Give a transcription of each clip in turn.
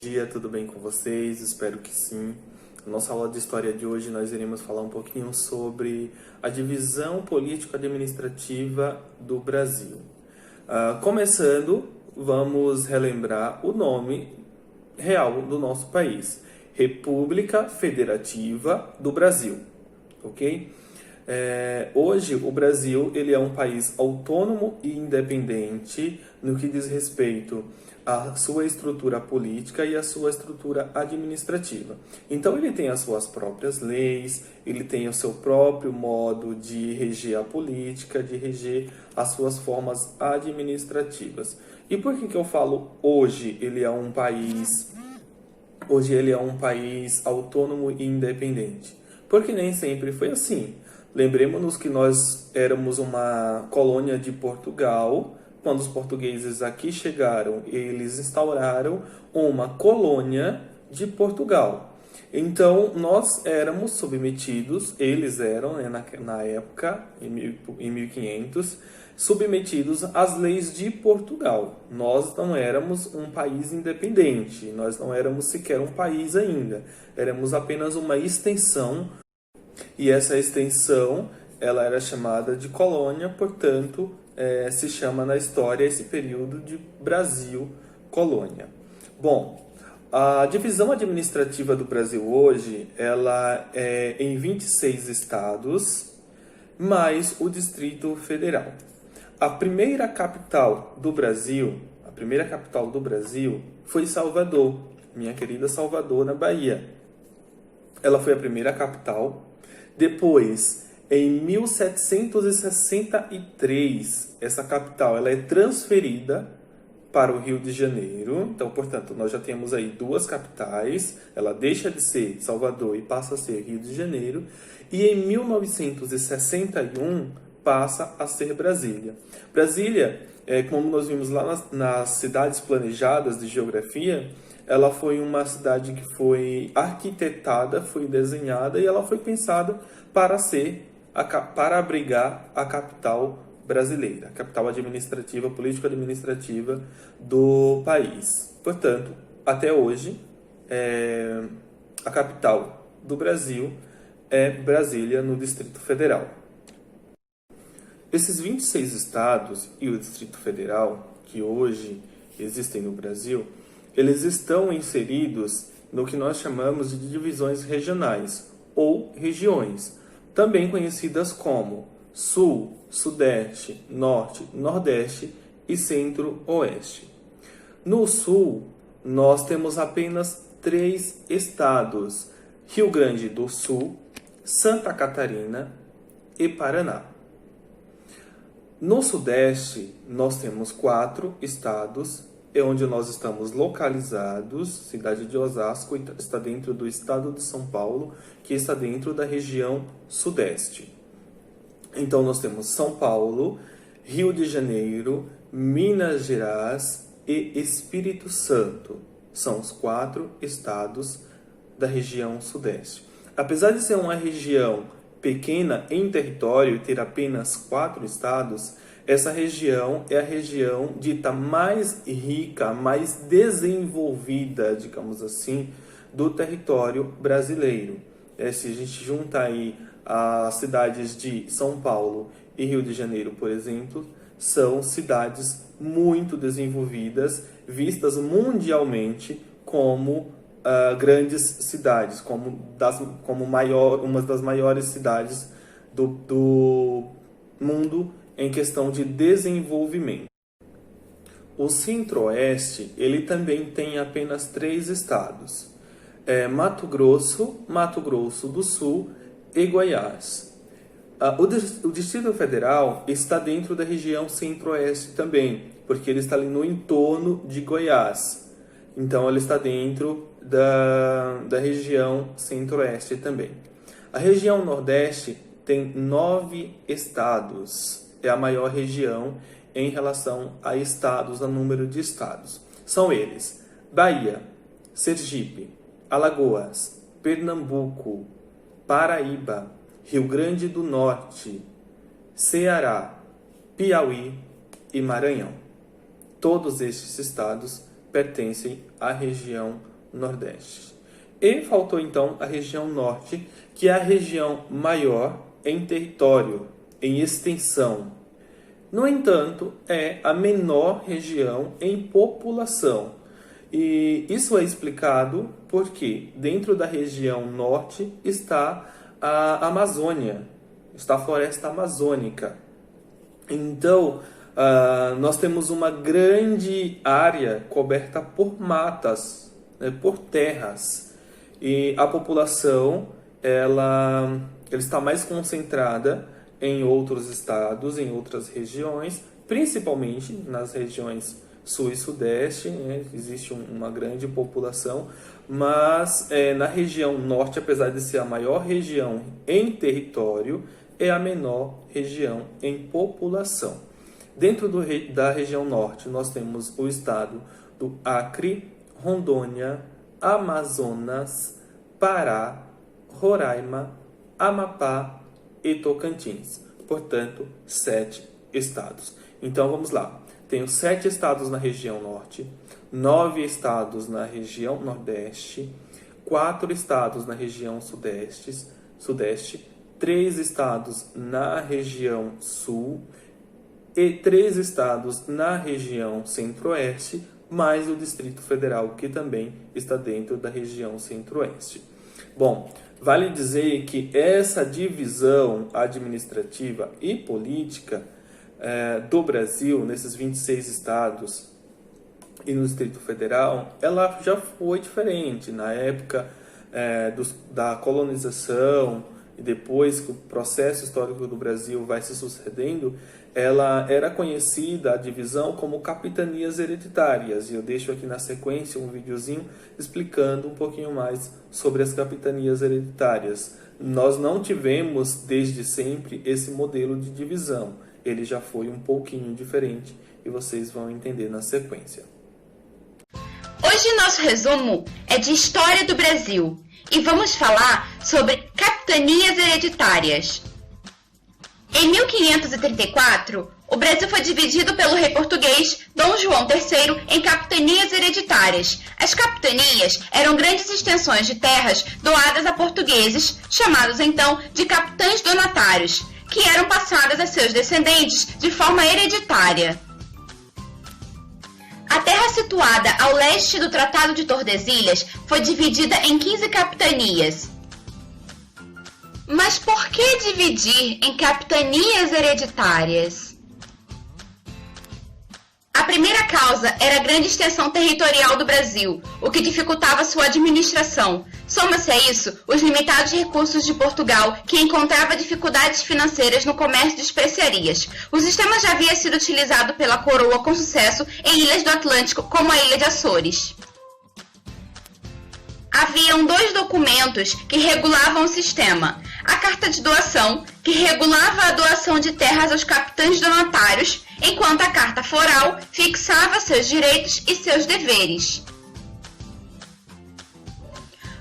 Dia, tudo bem com vocês? Espero que sim. Na nossa aula de história de hoje nós iremos falar um pouquinho sobre a divisão político-administrativa do Brasil. Começando, vamos relembrar o nome real do nosso país: República Federativa do Brasil, ok? Hoje o Brasil ele é um país autônomo e independente no que diz respeito à sua estrutura política e à sua estrutura administrativa. Então ele tem as suas próprias leis, ele tem o seu próprio modo de reger a política, de reger as suas formas administrativas. E por que eu falo hoje ele é um país autônomo e independente? Porque nem sempre foi assim. Lembremos-nos que nós éramos uma colônia de Portugal. Quando os portugueses aqui chegaram, eles instauraram uma colônia de Portugal. Então, nós éramos submetidos, eles eram, né, na época, em 1500, submetidos às leis de Portugal. Nós não éramos um país independente, nós não éramos sequer um país ainda. Éramos apenas uma extensão. E essa extensão, ela era chamada de colônia, portanto, se chama na história esse período de Brasil-colônia. Bom, a divisão administrativa do Brasil hoje, ela é em 26 estados, mais o Distrito Federal. A primeira capital do Brasil foi Salvador, minha querida Salvador, na Bahia. Ela foi a primeira capital. Depois, em 1763, essa capital ela é transferida para o Rio de Janeiro. Então, portanto, nós já temos aí duas capitais. Ela deixa de ser Salvador e passa a ser Rio de Janeiro. E em 1961, passa a ser Brasília. Brasília, como nós vimos lá nas cidades planejadas de geografia, ela foi uma cidade que foi arquitetada, foi desenhada e ela foi pensada para abrigar a capital brasileira, a capital administrativa, político-administrativa do país. Portanto, até hoje, a capital do Brasil é Brasília, no Distrito Federal. Esses 26 estados e o Distrito Federal, que hoje existem no Brasil, eles estão inseridos no que nós chamamos de divisões regionais ou regiões, também conhecidas como Sul, Sudeste, Norte, Nordeste e Centro-Oeste. No Sul, nós temos apenas 3 estados: Rio Grande do Sul, Santa Catarina e Paraná. No Sudeste, nós temos 4 estados, onde nós estamos localizados. Cidade de Osasco está dentro do estado de São Paulo, que está dentro da região Sudeste. Então, nós temos São Paulo, Rio de Janeiro, Minas Gerais e Espírito Santo. São os 4 estados da região Sudeste. Apesar de ser uma região pequena em território e ter apenas 4 estados, essa região é a região dita mais rica, mais desenvolvida, digamos assim, do território brasileiro. Se a gente junta aí as cidades de São Paulo e Rio de Janeiro, por exemplo, são cidades muito desenvolvidas, vistas mundialmente como grandes cidades, como uma das maiores cidades do mundo em questão de desenvolvimento. O Centro-Oeste, ele também tem apenas 3 estados: Mato Grosso, Mato Grosso do Sul e Goiás. O Distrito Federal está dentro da região Centro-Oeste também, porque ele está ali no entorno de Goiás. Então, ele está dentro da região Centro-Oeste também. A região Nordeste tem 9 estados. É a maior região em relação a estados, a número de estados. São eles: Bahia, Sergipe, Alagoas, Pernambuco, Paraíba, Rio Grande do Norte, Ceará, Piauí e Maranhão. Todos estes estados pertencem à região Nordeste. E faltou então a região Norte, que é a região maior em território, em extensão. No entanto, é a menor região em população. E isso é explicado porque dentro da região Norte está a Amazônia, está a floresta amazônica. Então, nós temos uma grande área coberta por matas, por terras. E a população ela está mais concentrada em outros estados, em outras regiões, principalmente nas regiões Sul e Sudeste, né? Existe uma grande população, mas na região Norte, apesar de ser a maior região em território, é a menor região em população. Dentro da região Norte, nós temos o estado do Acre, Rondônia, Amazonas, Pará, Roraima, Amapá e Tocantins. Portanto, 7 estados. Então, vamos lá. Tenho 7 estados na região Norte, 9 estados na região Nordeste, 4 estados na região Sudeste, 3 estados na região Sul e 3 estados na região Centro-Oeste, mais o Distrito Federal, que também está dentro da região Centro-Oeste. Bom, vale dizer que essa divisão administrativa e política do Brasil, nesses 26 estados e no Distrito Federal, ela já foi diferente. Na época da colonização e depois que o processo histórico do Brasil vai se sucedendo, ela era conhecida, a divisão, como capitanias hereditárias. E eu deixo aqui na sequência um videozinho explicando um pouquinho mais sobre as capitanias hereditárias. Nós não tivemos desde sempre esse modelo de divisão. Ele já foi um pouquinho diferente e vocês vão entender na sequência. Hoje nosso resumo é de História do Brasil e vamos falar sobre capitanias hereditárias. Em 1534, o Brasil foi dividido pelo rei português Dom João III em capitanias hereditárias. As capitanias eram grandes extensões de terras doadas a portugueses, chamados então de capitães donatários, que eram passadas a seus descendentes de forma hereditária. A terra situada ao leste do Tratado de Tordesilhas foi dividida em 15 capitanias. Mas por que dividir em capitanias hereditárias? A primeira causa era a grande extensão territorial do Brasil, o que dificultava sua administração. Soma-se a isso os limitados recursos de Portugal, que encontrava dificuldades financeiras no comércio de especiarias. O sistema já havia sido utilizado pela coroa com sucesso em ilhas do Atlântico, como a ilha de Açores. Haviam 2 documentos que regulavam o sistema. A Carta de Doação, que regulava a doação de terras aos capitães donatários, enquanto a Carta Foral fixava seus direitos e seus deveres.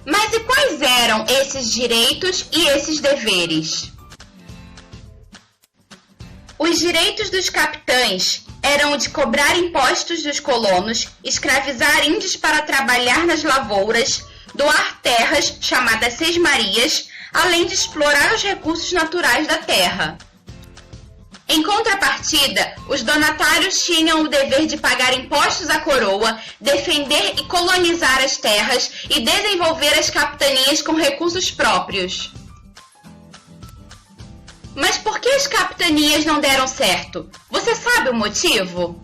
Mas e quais eram esses direitos e esses deveres? Os direitos dos capitães eram o de cobrar impostos dos colonos, escravizar índios para trabalhar nas lavouras, doar terras, chamadas sesmarias, além de explorar os recursos naturais da terra. Em contrapartida, os donatários tinham o dever de pagar impostos à coroa, defender e colonizar as terras e desenvolver as capitanias com recursos próprios. Mas por que as capitanias não deram certo? Você sabe o motivo?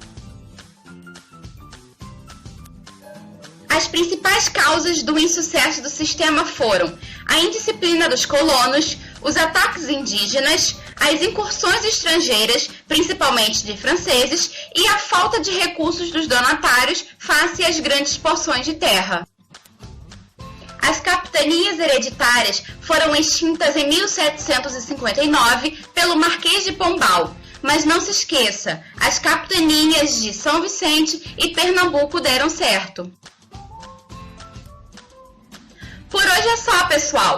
As principais causas do insucesso do sistema foram a indisciplina dos colonos, os ataques indígenas, as incursões estrangeiras, principalmente de franceses, e a falta de recursos dos donatários face às grandes porções de terra. As capitanias hereditárias foram extintas em 1759 pelo Marquês de Pombal, mas não se esqueça, as capitanias de São Vicente e Pernambuco deram certo. Por hoje é só, pessoal!